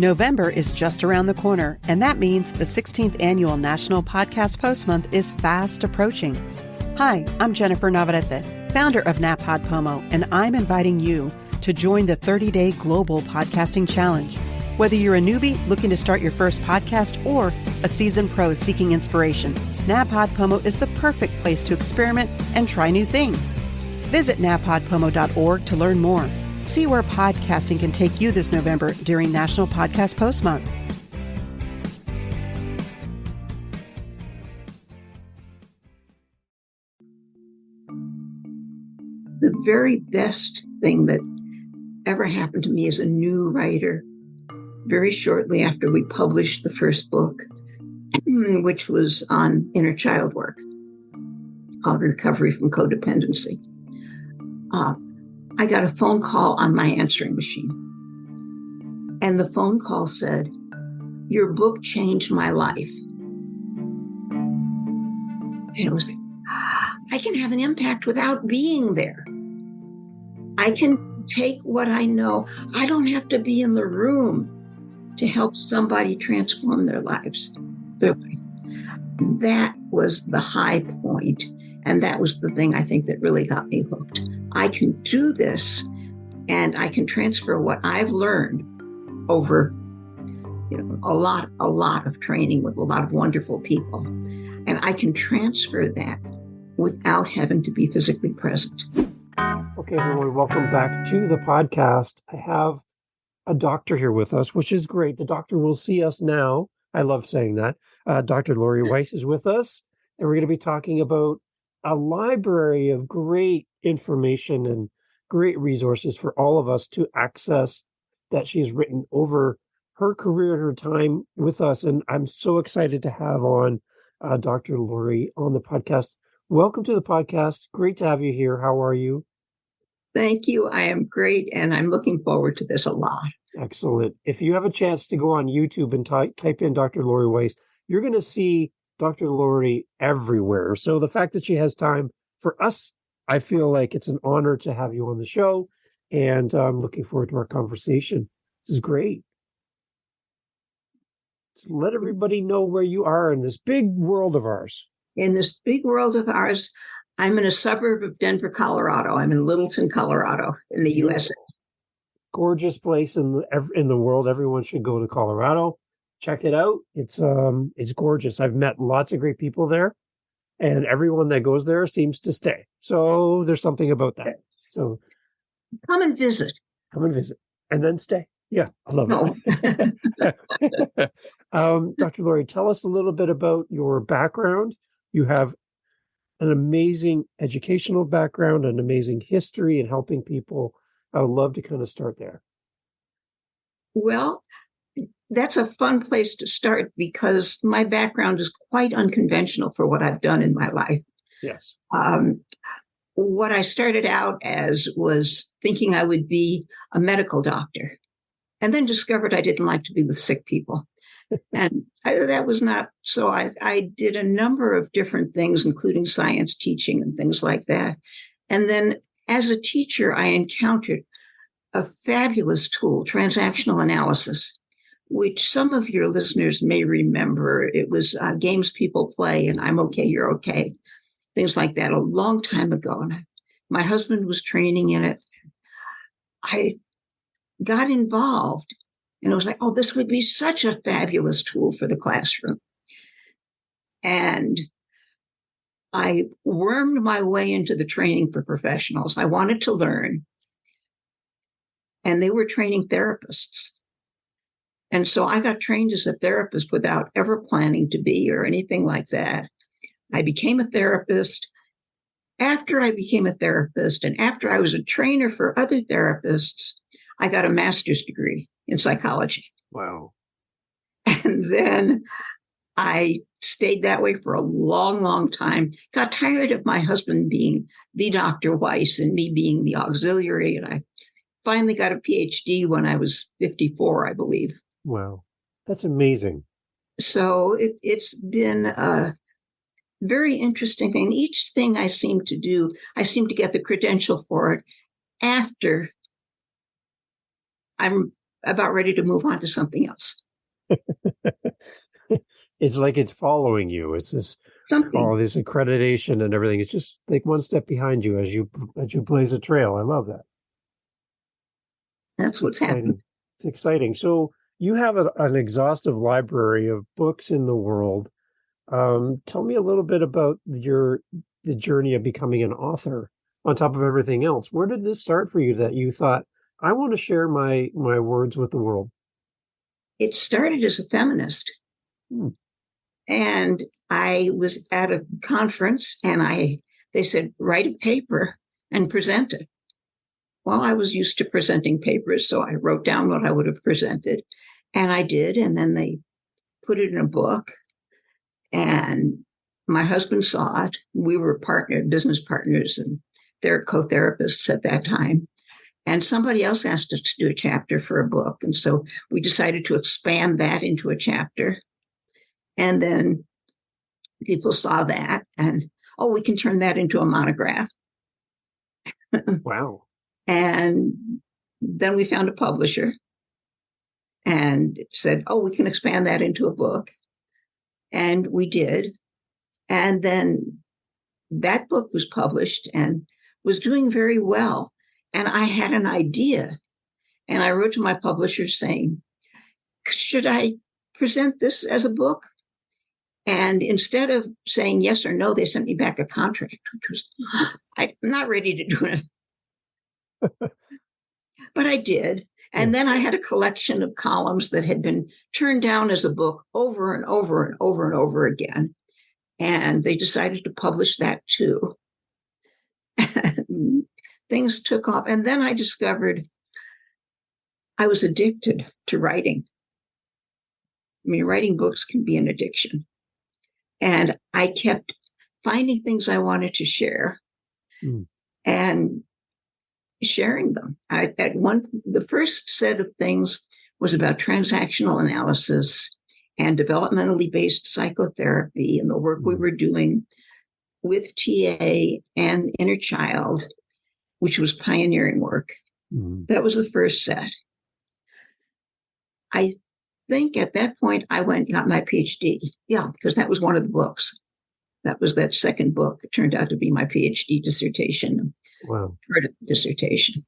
November is just around the corner, and that means the 16th Annual National Podcast Post Month is fast approaching. Hi, I'm Jennifer Navarrete, founder of NaPodPomo, and I'm inviting you to join the 30-day Global Podcasting Challenge. Whether you're a newbie looking to start your first podcast or a seasoned pro seeking inspiration, NaPodPomo is the perfect place to experiment and try new things. Visit napodpomo.org to learn more. See where podcasting can take you this November during National Podcast Post Month. The very best thing that ever happened to me as a new writer, very shortly after we published the first book, which was on inner child work, called Recovery from Codependency, I got a phone call on my answering machine. And the phone call said, "Your book changed my life." And it was like, I can have an impact without being there. I can take what I know. I don't have to be in the room to help somebody transform their lives. That was the high point. And that was the thing I think that really got me hooked. I can do this, and I can transfer what I've learned over, a lot of training with a lot of wonderful people. And I can transfer that without having to be physically present. Okay, everyone, welcome back to the podcast. I have a doctor here with us, which is great. The doctor will see us now. I love saying that. Dr. Laurie Weiss is with us, and we're going to be talking about a library of great information and great resources for all of us to access that she's written over her career and her time with us. And I'm so excited to have on Dr. Laurie on the podcast. Welcome to the podcast. Great to have you here. How are you? Thank you. I am great, and I'm looking forward to this a lot. Excellent. If you have a chance to go on YouTube and type in Dr. Laurie Weiss, you're going to see Dr. Laurie everywhere. So the fact that she has time for us, I feel like it's an honor to have you on the show, and I'm looking forward to our conversation. This is great. So let everybody know where you are in this big world of ours. In this big world of ours, I'm in a suburb of Denver, Colorado. I'm in Littleton, Colorado, in the USA. Gorgeous place in the world. Everyone should go to Colorado. Check it out. It's gorgeous. I've met lots of great people there, and everyone that goes there seems to stay. So there's something about that. So come and visit. And then stay. Yeah, I love it. Dr. Laurie, tell us a little bit about your background. You have an amazing educational background, an amazing history in helping people. I would love to kind of start there. Well, that's a fun place to start because my background is quite unconventional for what I've done in my life. Yes. What I started out as was thinking I would be a medical doctor, and then discovered I didn't like to be with sick people. And that was not, so I did a number of different things, including science teaching and things like that. And then as a teacher, I encountered a fabulous tool, transactional analysis, which some of your listeners may remember. It was games people play, and I'm okay, you're okay, things like that, a long time ago. And my husband was training in it. I got involved, and it was like, oh, this would be such a fabulous tool for the classroom. And I wormed my way into the training for professionals. I wanted to learn, and they were training therapists. And so I got trained as a therapist without ever planning to be or anything like that. I became a therapist. After I became a therapist, and after I was a trainer for other therapists, I got a master's degree in psychology. Wow. And then I stayed that way for a long, long time. Got tired of my husband being the Dr. Weiss and me being the auxiliary. And I finally got a PhD when I was 54, I believe. Wow. That's amazing. So it's been a very interesting thing. Each thing I seem to do, I seem to get the credential for it after I'm about ready to move on to something else. It's like it's following you. It's this Something. this accreditation and everything. It's just like one step behind you as you blaze a trail. I love that. That's what's happening. It's exciting. So you have an exhaustive library of books in the world. Tell me a little bit about the journey of becoming an author on top of everything else. Where did this start for you that you thought, I want to share my words with the world? It started as a feminist. And I was at a conference and they said, write a paper and present it. Well, I was used to presenting papers, so I wrote down what I would have presented. And I did. And then they put it in a book. And my husband saw it. We were business partners, and they're co-therapists at that time. And somebody else asked us to do a chapter for a book. And so we decided to expand that into a chapter. And then people saw that and, we can turn that into a monograph. Wow. And then we found a publisher and said, we can expand that into a book. And we did. And then that book was published and was doing very well. And I had an idea. And I wrote to my publisher saying, should I present this as a book? And instead of saying yes or no, they sent me back a contract, which was, I'm not ready to do it. But I did. And then I had a collection of columns that had been turned down as a book over and over and over and over again. And they decided to publish that too. And things took off. And then I discovered I was addicted to writing. I mean, writing books can be an addiction. And I kept finding things I wanted to share and sharing them. The first set of things was about transactional analysis and developmentally based psychotherapy and the work we were doing with TA and inner child, which was pioneering work. That was the first set. I think at that point I went and got my PhD. Yeah, because that was one of the books. That was that second book. It turned out to be my PhD dissertation. Wow. Part of the dissertation.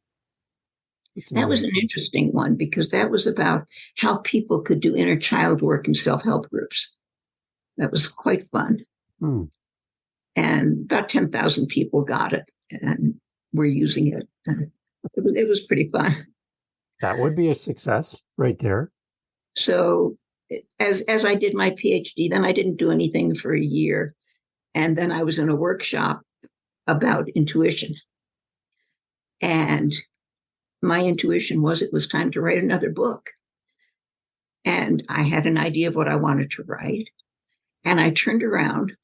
That was an interesting one because that was about how people could do inner child work in self-help groups. That was quite fun. And about 10,000 people got it and were using it. It was pretty fun. That would be a success right there. So as I did my PhD, then I didn't do anything for a year. And then I was in a workshop about intuition. And my intuition was it was time to write another book. And I had an idea of what I wanted to write. And I turned around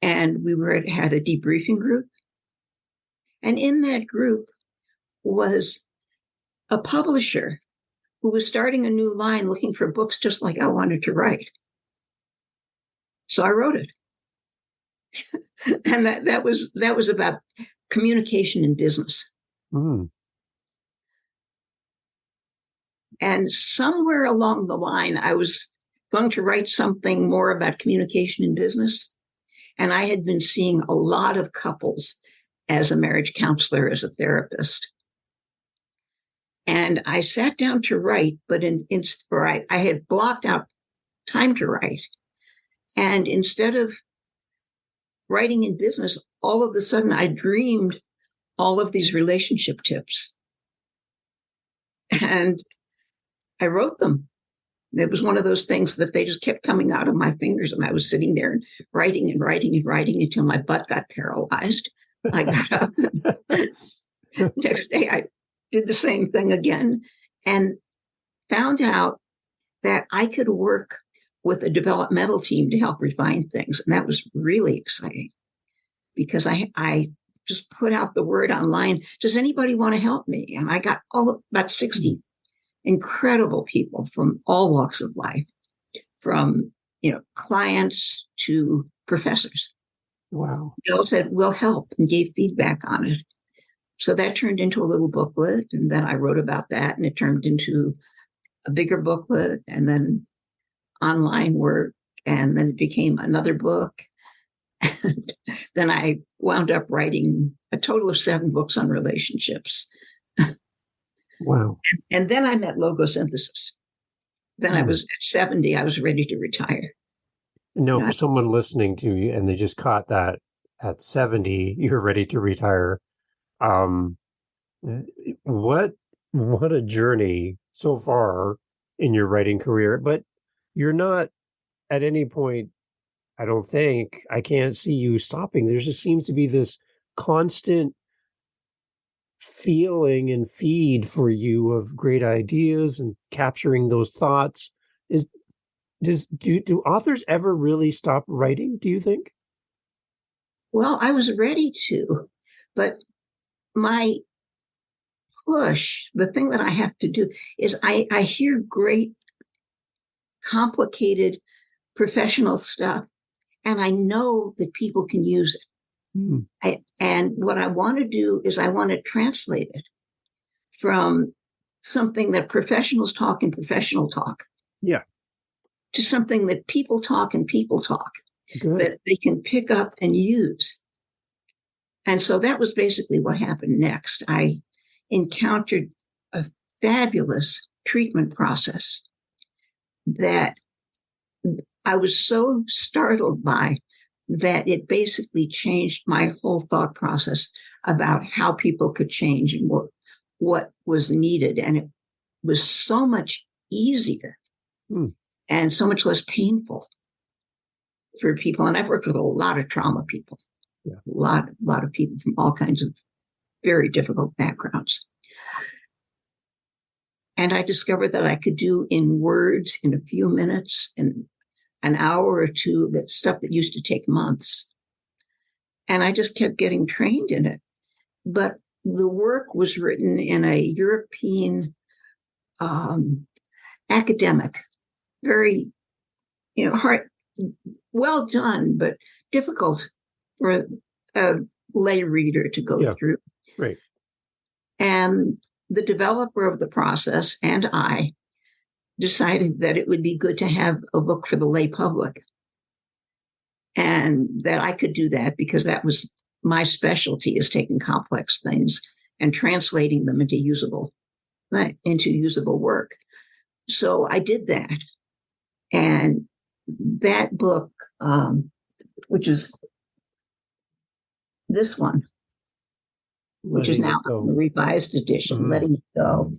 and had a debriefing group. And in that group was a publisher who was starting a new line looking for books just like I wanted to write. So I wrote it. And that was about communication in business. And somewhere along the line, I was going to write something more about communication in business. And I had been seeing a lot of couples as a marriage counselor, as a therapist. And I sat down to write, but I had blocked out time to write. And instead of writing in business, all of a sudden I dreamed all of these relationship tips. And I wrote them. It was one of those things that they just kept coming out of my fingers. And I was sitting there and writing and writing and writing until my butt got paralyzed. I got up. Next day, I did the same thing again and found out that I could work with a developmental team to help refine things. And that was really exciting because I just put out the word online, does anybody want to help me? And I got about 60 incredible people from all walks of life, from, clients to professors. Wow. They all said, we'll help, and gave feedback on it. So that turned into a little booklet. And then I wrote about that, and it turned into a bigger booklet and then online work. And then it became another book. And then I wound up writing a total of 7 books on relationships. Wow. And then I met Logosynthesis. Then I was at 70, I was ready to retire. No, for someone listening to you and they just caught that at 70, you're ready to retire. What a journey so far in your writing career, but you're not at any point, I don't think, I can't see you stopping. There just seems to be this constant feeling and feed for you of great ideas and capturing those thoughts. Do authors ever really stop writing, do you think? Well, I was ready to, but my push, the thing that I have to do is I hear great, complicated professional stuff, and I know that people can use it. And what I want to do is I want to translate it from something that professionals talk in professional talk. Yeah. To something that people talk and people talk. Good. That they can pick up and use. And so that was basically what happened next. I encountered a fabulous treatment process that I was so startled by that it basically changed my whole thought process about how people could change and what was needed. And it was so much easier and so much less painful for people. And I've worked with a lot of trauma people, a lot of people from all kinds of very difficult backgrounds. And I discovered that I could do in words, in a few minutes, in an hour or two, that stuff that used to take months. And I just kept getting trained in it. But the work was written in a European academic, very, hard, well done, but difficult for a lay reader to go through. Right. And the developer of the process and I decided that it would be good to have a book for the lay public. And that I could do that because that was my specialty, is taking complex things and translating them into usable work. So I did that. And that book, which is this one, which is now the revised edition, Letting It Go.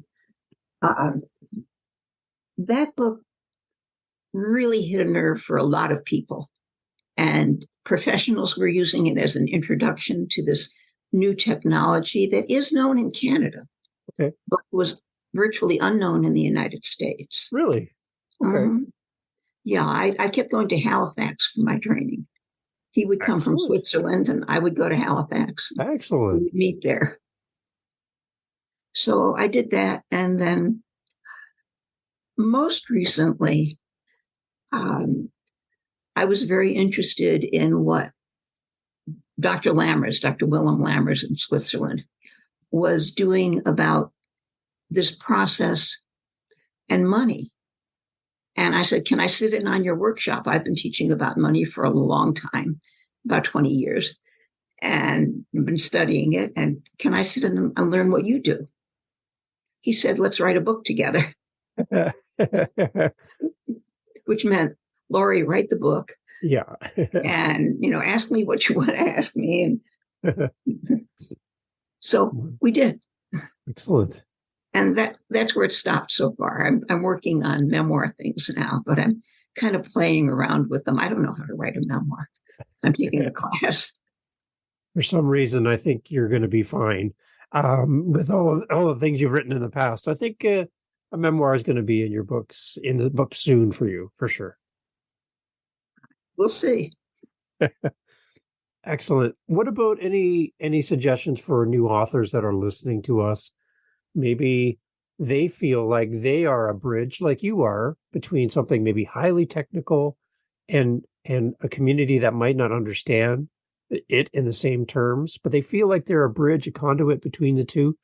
That book really hit a nerve for a lot of people. And professionals were using it as an introduction to this new technology that is known in Canada, but was virtually unknown in the United States. Really? Okay. Yeah, I kept going to Halifax for my training. He would come from Switzerland and I would go to Halifax. Excellent. We would meet there. So I did that. And then most recently, I was very interested in what Dr. Willem Lammers in Switzerland, was doing about this process and money. And I said, can I sit in on your workshop? I've been teaching about money for a long time, about 20 years, and I've been studying it. And can I sit in and learn what you do? He said, let's write a book together. Which meant, Laurie, write the book. Yeah. And, ask me what you want to ask me. And so we did. Excellent. And that's where it stopped so far. I'm working on memoir things now, but I'm kind of playing around with them. I don't know how to write a memoir. I'm taking a class. For some reason, I think you're going to be fine with all the things you've written in the past. I think a memoir is going to be in the book soon for you, for sure. We'll see. Excellent. What about any suggestions for new authors that are listening to us? Maybe they feel like they are a bridge, like you are, between something maybe highly technical and a community that might not understand it in the same terms, but they feel like they're a bridge, a conduit between the two.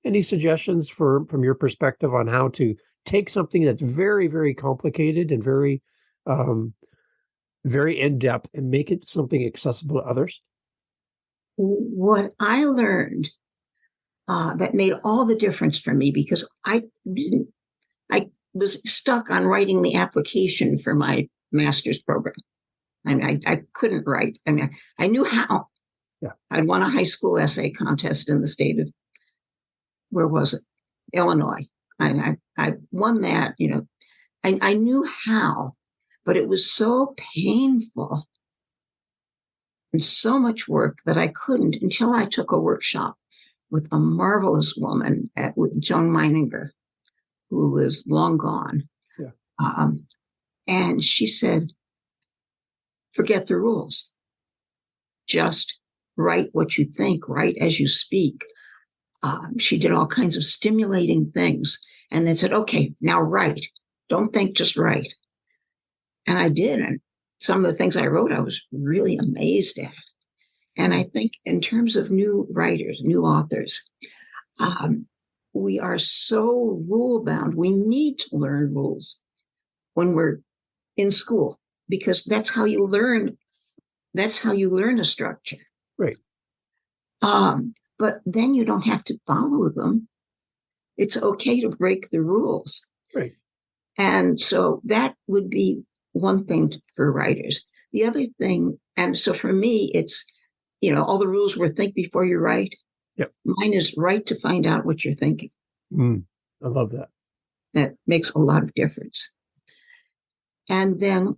Any suggestions from your perspective on how to take something that's very, very complicated and very, very in-depth and make it something accessible to others? What I learned that made all the difference for me, because I was stuck on writing the application for my master's program. I mean, I couldn't write. I mean, I knew how. Yeah. I'd won a high school essay contest in the state of, where was it? Illinois. I won that, I knew how, but it was so painful and so much work that I couldn't until I took a workshop with a marvelous woman with Joan Meininger, who was long gone. Yeah. And she said, forget the rules. Just write what you think, write as you speak. She did all kinds of stimulating things and then said, okay, now write. Don't think, just write. And I did. And some of the things I wrote, I was really amazed at. And I think in terms of new writers, new authors, we are so rule bound. We need to learn rules when we're in school, because that's how you learn. That's how you learn a structure. Right. But then you don't have to follow them. It's okay to break the rules. Right. And so that would be one thing for writers. The other thing, and so for me, it's, all the rules were think before you write. Yep. Mine is write to find out what you're thinking. I love that. That makes a lot of difference. And then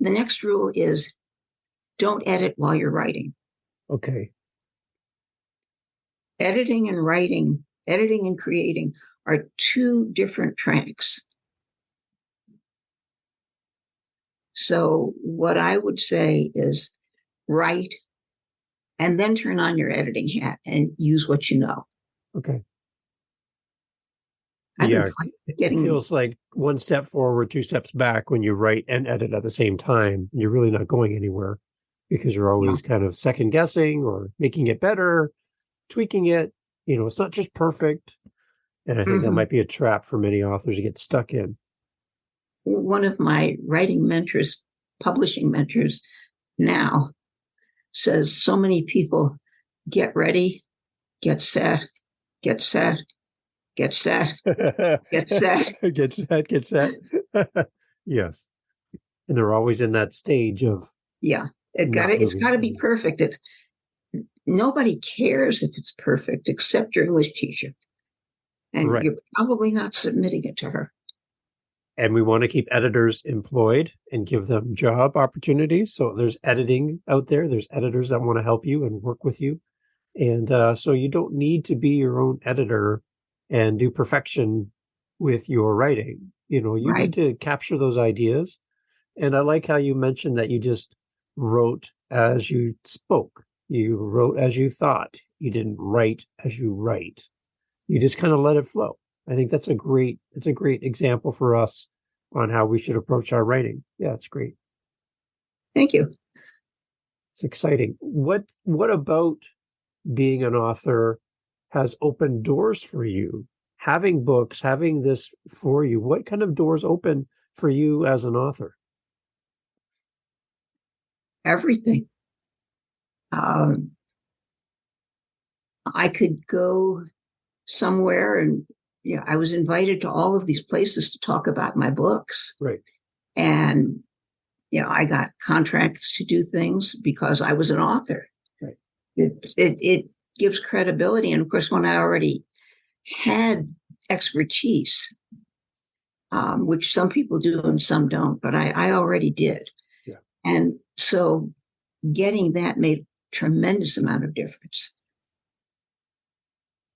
the next rule is don't edit while you're writing. Okay. Editing and creating are two different tracks. So what I would say is write and then turn on your editing hat and use what you know. Okay. It feels like one step forward, two steps back when you write and edit at the same time. You're really not going anywhere because you're always kind of second guessing or making it better, tweaking it. It's not just perfect. And I think that might be a trap for many authors to get stuck in. One of my writing mentors, publishing mentors now, says so many people get ready, get set, get set, get set, get set. get set. Yes. And they're always in that stage of. Yeah. It's got to be perfect. Nobody cares if it's perfect except your English teacher. And you're probably not submitting it to her. And we want to keep editors employed and give them job opportunities. So there's editing out there. There's editors that want to help you and work with you. And so you don't need to be your own editor and do perfection with your writing. You need to capture those ideas. And I like how you mentioned that you just wrote as you spoke. You wrote as you thought. You didn't write as you write. You just kind of let it flow. I think it's a great example for us on how we should approach our writing. Yeah, it's great. Thank you. It's exciting. What about being an author has opened doors for you? Having books, having this for you, what kind of doors open for you as an author? Everything. I could go somewhere and I was invited to all of these places to talk about my books. Right. And, I got contracts to do things because I was an author. Right. It gives credibility. And of course, when I already had expertise, which some people do and some don't, but I already did. Yeah. And so getting that made tremendous amount of difference.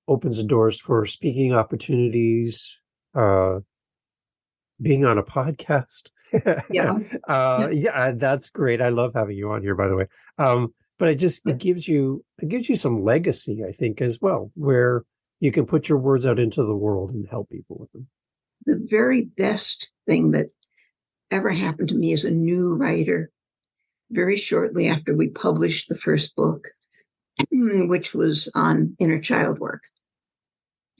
Opens the doors for speaking opportunities, being on a podcast. Yeah, that's great. I love having you on here, by the way. But it gives you some legacy, I think, as well, where you can put your words out into the world and help people with them. The very best thing that ever happened to me as a new writer, very shortly after we published the first book, which was on inner child work.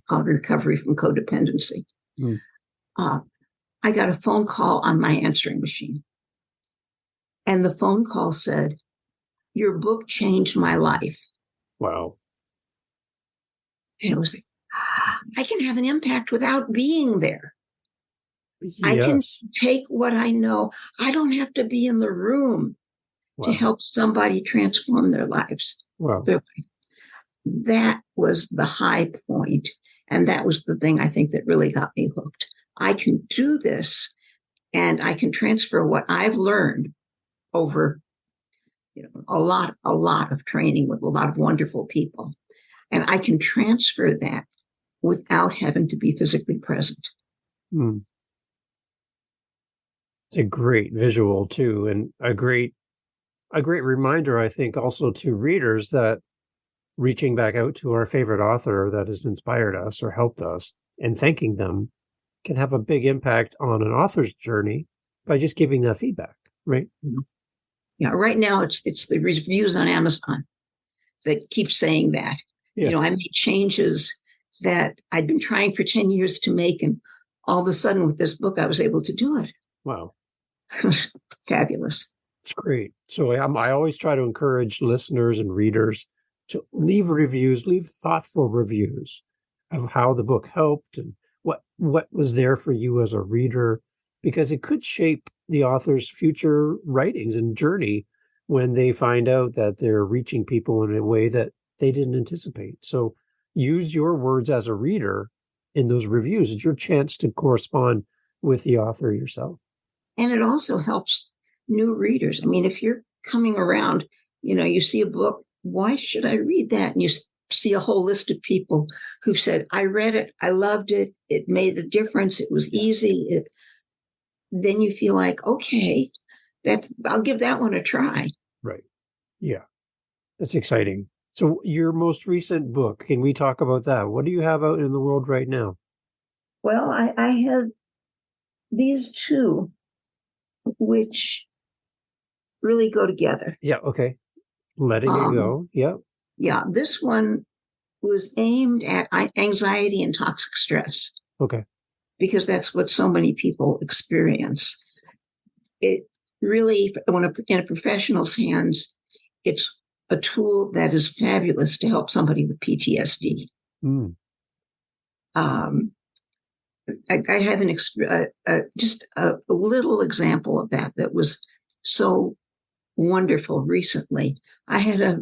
called Recovery from Codependency. Mm. I got a phone call on my answering machine. And the phone call said, "Your book changed my life." Wow. And it was like, I can have an impact without being there. Yes. I can take what I know. I don't have to be in the room to help somebody transform their lives. Wow. That was the high point. And that was the thing I think that really got me hooked. I can do this, and I can transfer what I've learned over a lot of training with a lot of wonderful people. And I can transfer that without having to be physically present. Mm. It's a great visual too, and a great reminder, I think, also to readers that reaching back out to our favorite author that has inspired us or helped us and thanking them can have a big impact on an author's journey by just giving that feedback, right? Yeah, right now it's the reviews on Amazon that keep saying that. Yeah. I made changes that I'd been trying for 10 years to make, and all of a sudden with this book, I was able to do it. Wow. It was fabulous. It's great. So I always try to encourage listeners and readers to leave reviews, leave thoughtful reviews of how the book helped and what was there for you as a reader, because it could shape the author's future writings and journey when they find out that they're reaching people in a way that they didn't anticipate. So use your words as a reader in those reviews. It's your chance to correspond with the author yourself. And it also helps new readers. I mean, if you're coming around, you see a book, why should I read that? And you see a whole list of people who've said, I read it, I loved it, it made a difference, it was easy. Then you feel like, okay, I'll give that one a try. Right. Yeah. That's exciting. So your most recent book, can we talk about that? What do you have out in the world right now? Well, I have these two, which really go together. Yeah. Okay. Letting it go. Yeah. Yeah. This one was aimed at anxiety and toxic stress. Okay. Because that's what so many people experience. It really, in a professional's hands, it's a tool that is fabulous to help somebody with PTSD. Mm. I have just a little example of that was so wonderful recently. I had a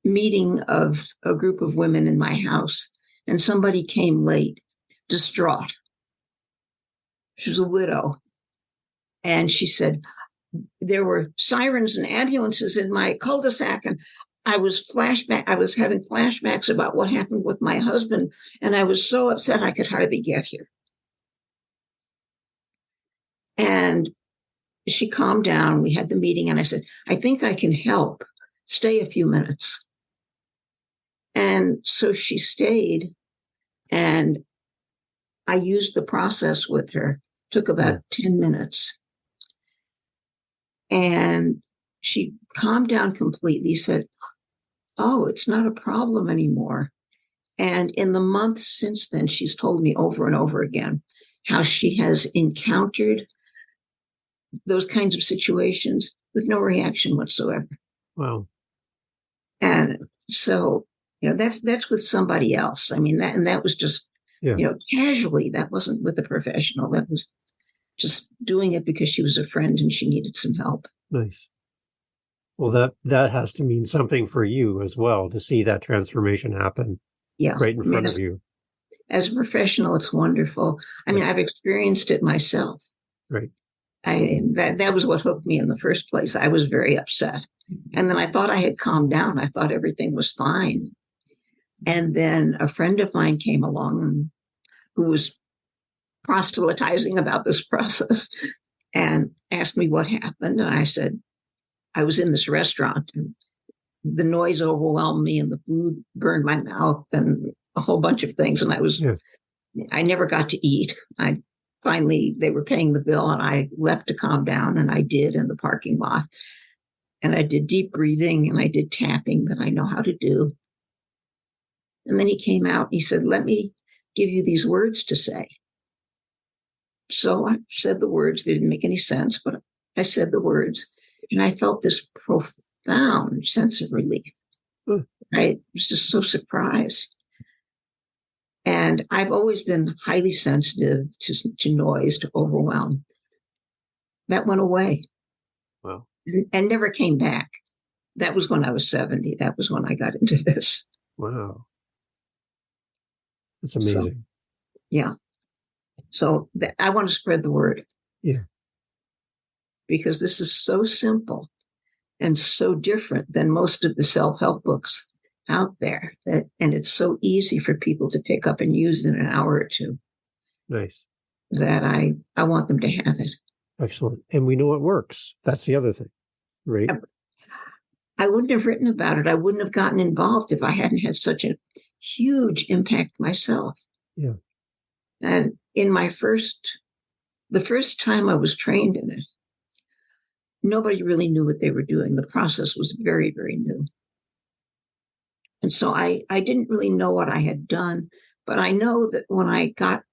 meeting of a group of women in my house, and somebody came late, distraught. She was a widow. And she said, there were sirens and ambulances in my cul-de-sac, and I was having flashbacks about what happened with my husband, and I was so upset I could hardly get here. And she calmed down. We had the meeting, and I said, I think I can help. Stay a few minutes. And so she stayed, and I used the process with her. Took about 10 minutes. And she calmed down completely, said, oh, it's not a problem anymore. And in the months since then, she's told me over and over again how she has encountered those kinds of situations with no reaction whatsoever. Wow. And so, that's with somebody else. I mean, that was just, casually. That wasn't with a professional. That was just doing it because she was a friend and she needed some help. Nice. Well, that has to mean something for you as well, to see that transformation happen right in front of you. As a professional, it's wonderful. I mean, I've experienced it myself. Right. That was what hooked me in the first place. I was very upset. And then I thought I had calmed down. I thought everything was fine. And then a friend of mine came along who was proselytizing about this process and asked me what happened. And I said, I was in this restaurant and the noise overwhelmed me and the food burned my mouth and a whole bunch of things. And I never got to eat. Finally, they were paying the bill and I left to calm down, and I did in the parking lot. And I did deep breathing and I did tapping that I know how to do. And then he came out and he said, let me give you these words to say. So I said the words. They didn't make any sense, but I said the words, and I felt this profound sense of relief. I was just so surprised. And I've always been highly sensitive to noise, to overwhelm. That went away. Wow. And never came back. That was when I was 70. That was when I got into this. Wow. That's amazing. So, yeah. So I want to spread the word. Yeah. Because this is so simple and so different than most of the self-help books out there, and it's so easy for people to pick up and use in an hour or two. Nice. That I want them to have it. Excellent. And we know it works. That's the other thing, right? I wouldn't have written about it. I wouldn't have gotten involved if I hadn't had such a huge impact myself. Yeah. And in the first time I was trained in it, nobody really knew what they were doing. The process was very, very new. And so I didn't really know what I had done, but I know that when I got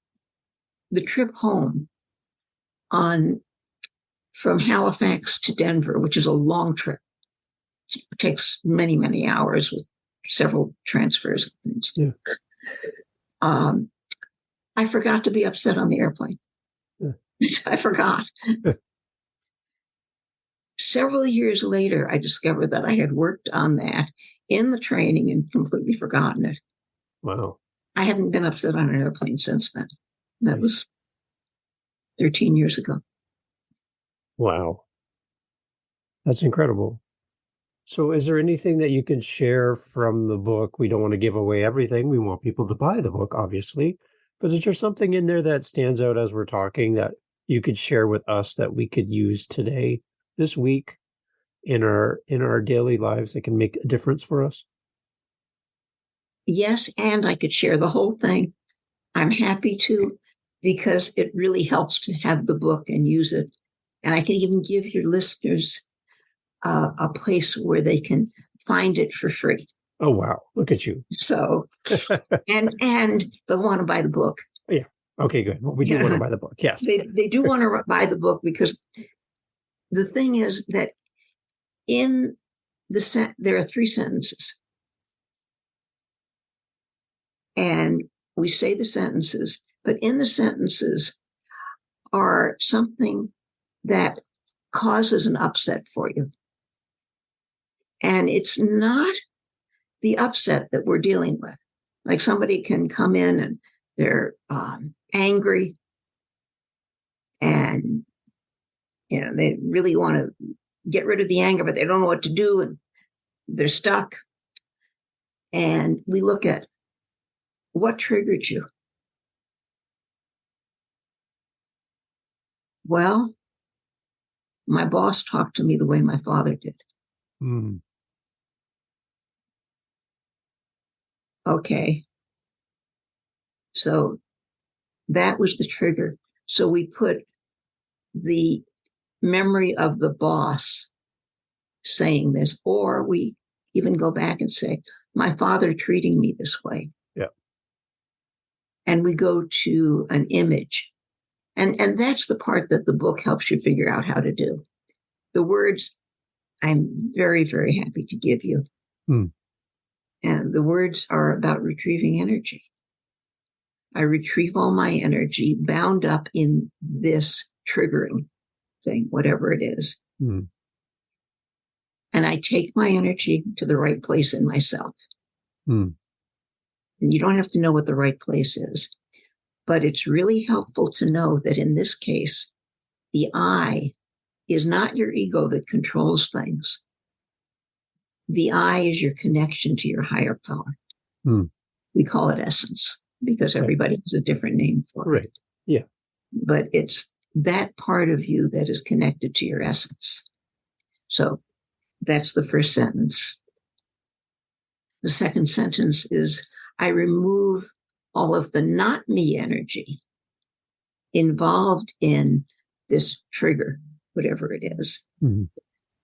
the trip home from Halifax to Denver, which is a long trip, it takes many, many hours with several transfers and things. Yeah. I forgot to be upset on the airplane. Yeah. I forgot. Several years later, I discovered that I had worked on that in the training and completely forgotten it. Wow. I haven't been upset on an airplane since then. That was 13 years ago. Wow. That's incredible. So is there anything that you can share from the book? We don't want to give away everything. We want people to buy the book, obviously. But is there something in there that stands out as we're talking that you could share with us that we could use today, this week, in our daily lives that can make a difference for us? Yes, and I could share the whole thing. I'm happy to, because it really helps to have the book and use it. And I can even give your listeners a place where they can find it for free. Oh, wow. Look at you. So, and they'll want to buy the book. Yeah. Okay, good. Well, we do want to buy the book. Yes. They do want to buy the book, because the thing is that there are 3 sentences. And we say the sentences, but in the sentences are something that causes an upset for you. And it's not the upset that we're dealing with. Like somebody can come in and they're angry, and they really want to get rid of the anger, but they don't know what to do, and they're stuck. And we look at what triggered you. Well, my boss talked to me the way my father did. Mm. Okay. So that was the trigger. So we put the memory of the boss saying this, or we even go back and say, my father treating me this way. Yeah. And we go to an image. And that's the part that the book helps you figure out how to do. The words, I'm very, very happy to give you. Hmm. And the words are about retrieving energy. I retrieve all my energy bound up in this triggering thing, whatever it is. Hmm. And I take my energy to the right place in myself. Hmm. And you don't have to know what the right place is. But it's really helpful to know that in this case, the I is not your ego that controls things. The I is your connection to your higher power. Hmm. We call it essence because everybody has a different name for it. Right. Yeah. But it's that part of you that is connected to your essence. So that's the first sentence. The second sentence is, I remove all of the not me energy involved in this trigger, whatever it is. Mm-hmm.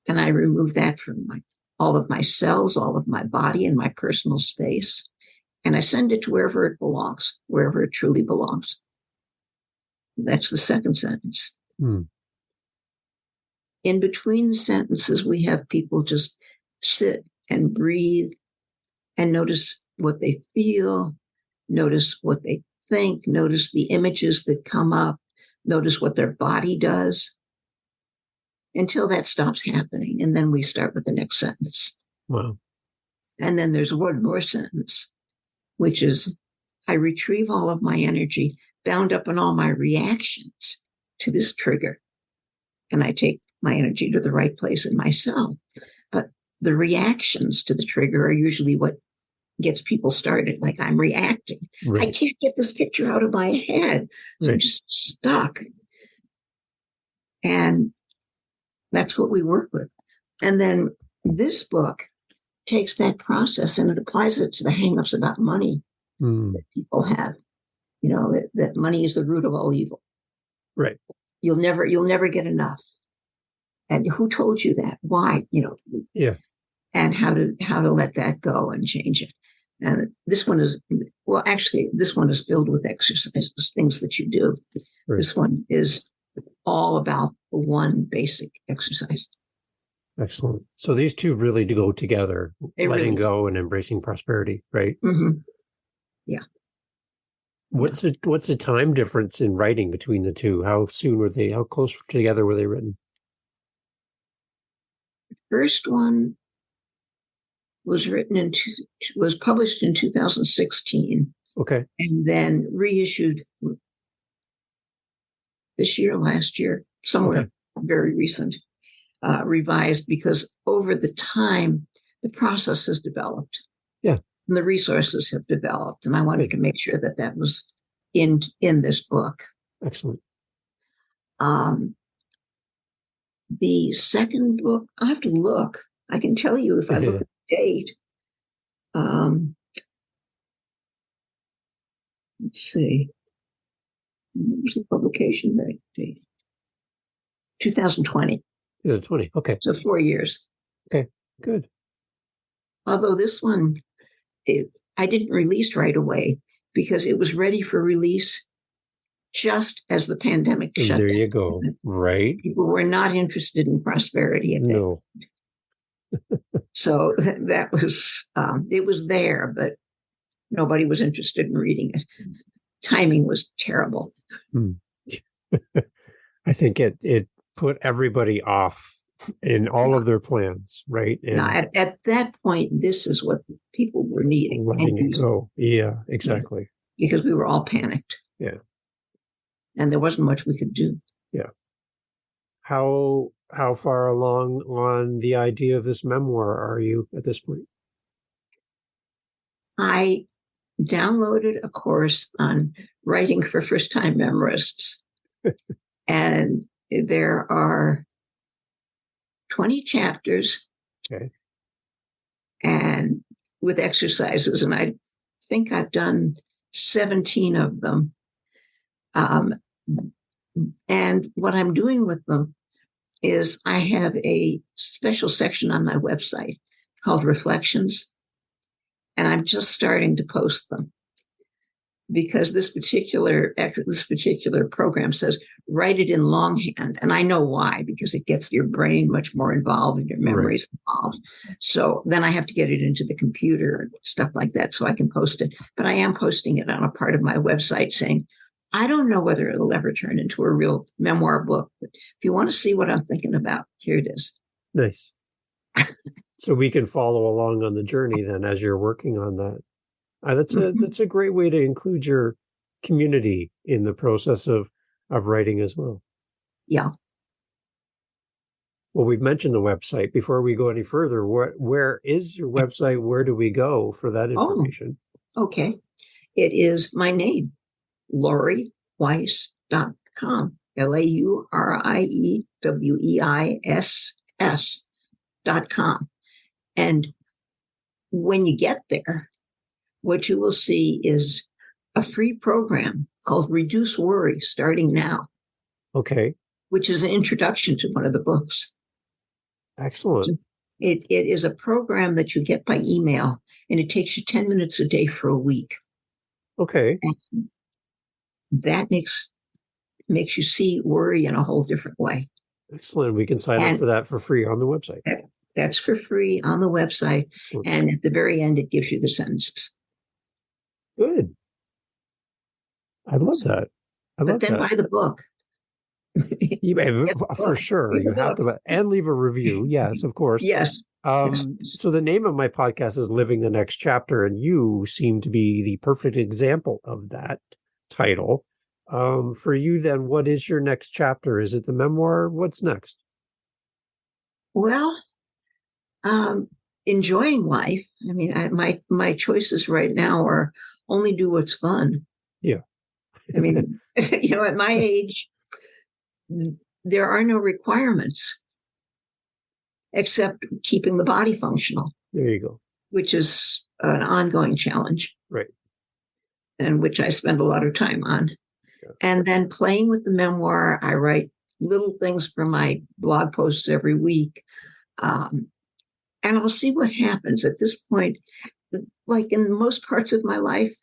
And I remove that from all of my cells, all of my body, and my personal space. and I send it to wherever it belongs, wherever it truly belongs. That's the second sentence. In between the sentences, we have people just sit and breathe and notice what they feel, notice what they think, notice the images that come up, notice what their body does until that stops happening. And then we start with the next sentence. Wow. And then there's one more sentence, which is, I retrieve all of my energy bound up in all my reactions to this trigger. And I take my energy to the right place in myself. But the reactions to the trigger are usually what gets people started. Like, I'm reacting. Right. I can't get this picture out of my head. Right. I'm just stuck. And that's what we work with. And then this book takes that process and it applies it to the hangups about money that people have. You know, that money is the root of all evil. Right. You'll never get enough. And who told you that? Why? You know. Yeah. And how to let that go and change it. And this one is filled with exercises, things that you do. Right. This one is all about one basic exercise. Excellent. So these two really do go together, letting go and embracing prosperity, right? Mm-hmm. Yeah. What's the time difference in writing between the two? How close together were they written? The first one was published in 2016. Okay. And then reissued last year, somewhere very recent, revised, because over the time, the process has developed. Yeah. And the resources have developed. And I wanted to make sure that was in this book. Excellent. The second book, I have to look. I can tell you if I look at the date. Let's see. What was the publication date? 2020. 2020. Okay. So 4 years. Okay. Good. Although this one, I didn't release right away because it was ready for release just as the pandemic shut down. There you go. Right. People were not interested in prosperity at that point. So that was, it was there, but nobody was interested in reading it. Timing was terrible. I think it put everybody off in all of their plans, right? And at that point, this is what people were needing. Letting it go. Yeah, exactly. Yeah, because we were all panicked. Yeah. And there wasn't much we could do. Yeah. How far along on the idea of this memoir are you at this point? I downloaded a course on writing for first-time memoirists. And there are 20 chapters. Okay. And with exercises. And I think I've done 17 of them. And what I'm doing with them is I have a special section on my website called Reflections. And I'm just starting to post them because this particular program says, write it in longhand. And I know why, because it gets your brain much more involved and your memories involved. So then I have to get it into the computer and stuff like that so I can post it. But I am posting it on a part of my website saying, I don't know whether it'll ever turn into a real memoir book, but if you want to see what I'm thinking about, here it is. Nice. So we can follow along on the journey then as you're working on that. That's a great way to include your community in the process of writing as well. Yeah. Well, we've mentioned the website. Before we go any further, where is your website? Where do we go for that information? Okay. It is my name, laurieweiss.com. LaurieWeiss.com. And when you get there, what you will see is a free program called Reduce Worry, starting now. Okay. Which is an introduction to one of the books. Excellent. It is a program that you get by email, and it takes you 10 minutes a day for a week. Okay. And that makes you see worry in a whole different way. Excellent. We can sign up for that for free on the website. That's for free on the website. Excellent. And at the very end, it gives you the sentences. Good. I love that. But then buy the book. For sure. You have to, and leave a review. Yes, of course. Yes. So the name of my podcast is Living the Next Chapter, and you seem to be the perfect example of that title. For you then, what is your next chapter? Is it the memoir? What's next? Well, enjoying life. I mean, my choices right now are only do what's fun. Yeah. I mean, at my age, there are no requirements except keeping the body functional. There you go. Which is an ongoing challenge. Right. And which I spend a lot of time on. Yeah. And then playing with the memoir, I write little things for my blog posts every week. And I'll see what happens at this point. Like in most parts of my life,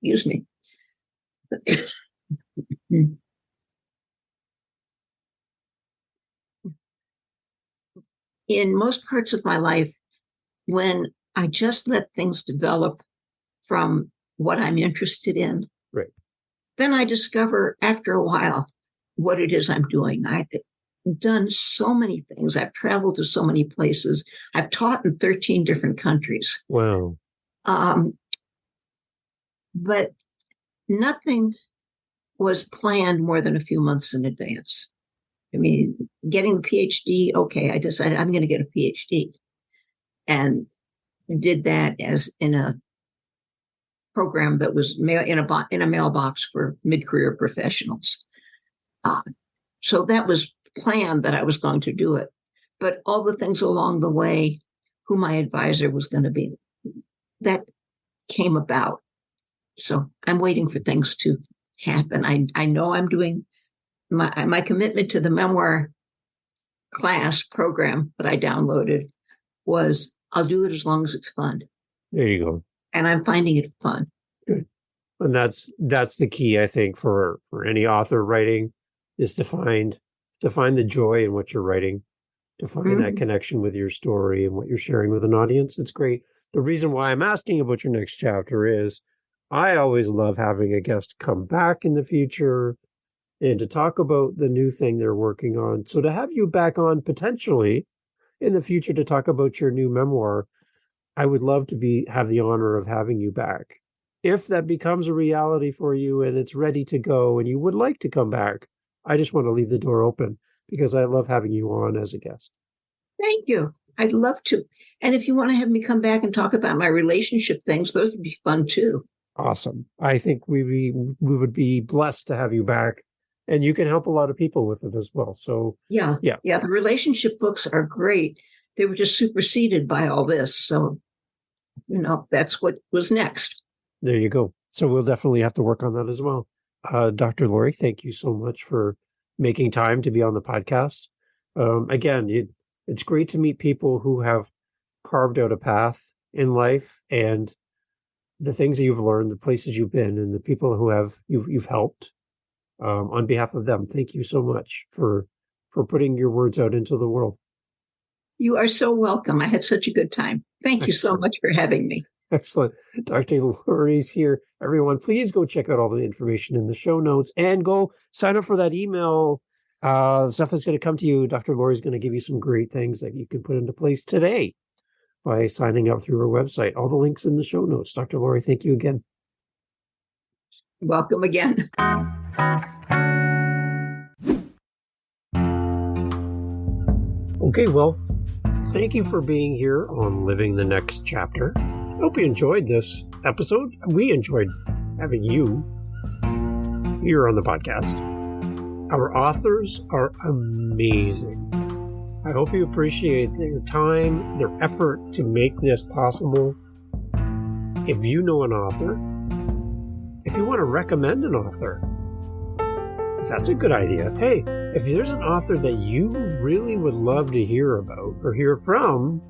excuse me. In most parts of my life, when I just let things develop from what I'm interested in, right, then I discover after a while what it is I'm doing. I've done so many things. I've traveled to so many places. I've taught in 13 different countries. Wow. But nothing was planned more than a few months in advance. I mean, getting the PhD, okay, I decided I'm going to get a PhD. And did that as in a program that was in a mailbox for mid-career professionals. So that was planned that I was going to do it. But all the things along the way, who my advisor was going to be, that came about. So I'm waiting for things to happen. I know I'm doing my commitment to the memoir class program that I downloaded was I'll do it as long as it's fun. There you go. And I'm finding it fun. Good. And that's the key, I think, for any author writing, is to find the joy in what you're writing, to find that connection with your story and what you're sharing with an audience. It's great. The reason why I'm asking about your next chapter is I always love having a guest come back in the future and to talk about the new thing they're working on. So to have you back on potentially in the future to talk about your new memoir, I would love to have the honor of having you back. If that becomes a reality for you and it's ready to go and you would like to come back, I just want to leave the door open because I love having you on as a guest. Thank you. I'd love to. And if you want to have me come back and talk about my relationship things, those would be fun too. Awesome. I think we would be blessed to have you back, and you can help a lot of people with it as well. So yeah. The relationship books are great. They were just superseded by all this. So, that's what was next. There you go. So we'll definitely have to work on that as well. Dr. Laurie, thank you so much for making time to be on the podcast. Again, it's great to meet people who have carved out a path in life, and the things that you've learned, the places you've been, and the people who you've helped. On behalf of them, thank you so much for putting your words out into the world. You are so welcome. I had such a good time. Thank you so much for having me. Excellent. Dr. Laurie's here. Everyone, please go check out all the information in the show notes and go sign up for that email. Stuff is going to come to you. Dr. Laurie's going to give you some great things that you can put into place today by signing up through her website. All the links in the show notes. Dr. Laurie, thank you again. Welcome again. Okay, well, thank you for being here on Living the Next Chapter. I hope you enjoyed this episode. We enjoyed having you here on the podcast. Our authors are amazing. I hope you appreciate their time, their effort to make this possible. If you know an author, if you want to recommend an author, That's a good idea. Hey, if there's an author that you really would love to hear about or hear from,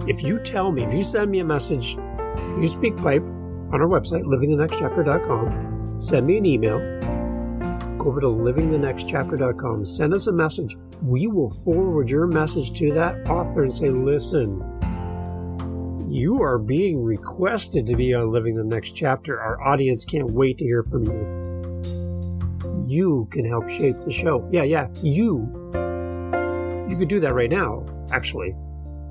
if you tell me, if you send me a message, you speak pipe on our website, livingthenextchapter.com, send me an email, go over to livingthenextchapter.com, send us a message. We will forward your message to that author and say, listen, you are being requested to be on Living the Next Chapter. Our audience can't wait to hear from you. You can help shape the show. Yeah, you. You could do that right now, actually.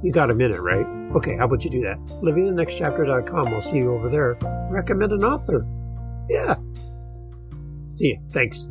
You got a minute, right? Okay, how about you do that? livingthenextchapter.com. I'll see you over there. Recommend an author. Yeah. See you. Thanks.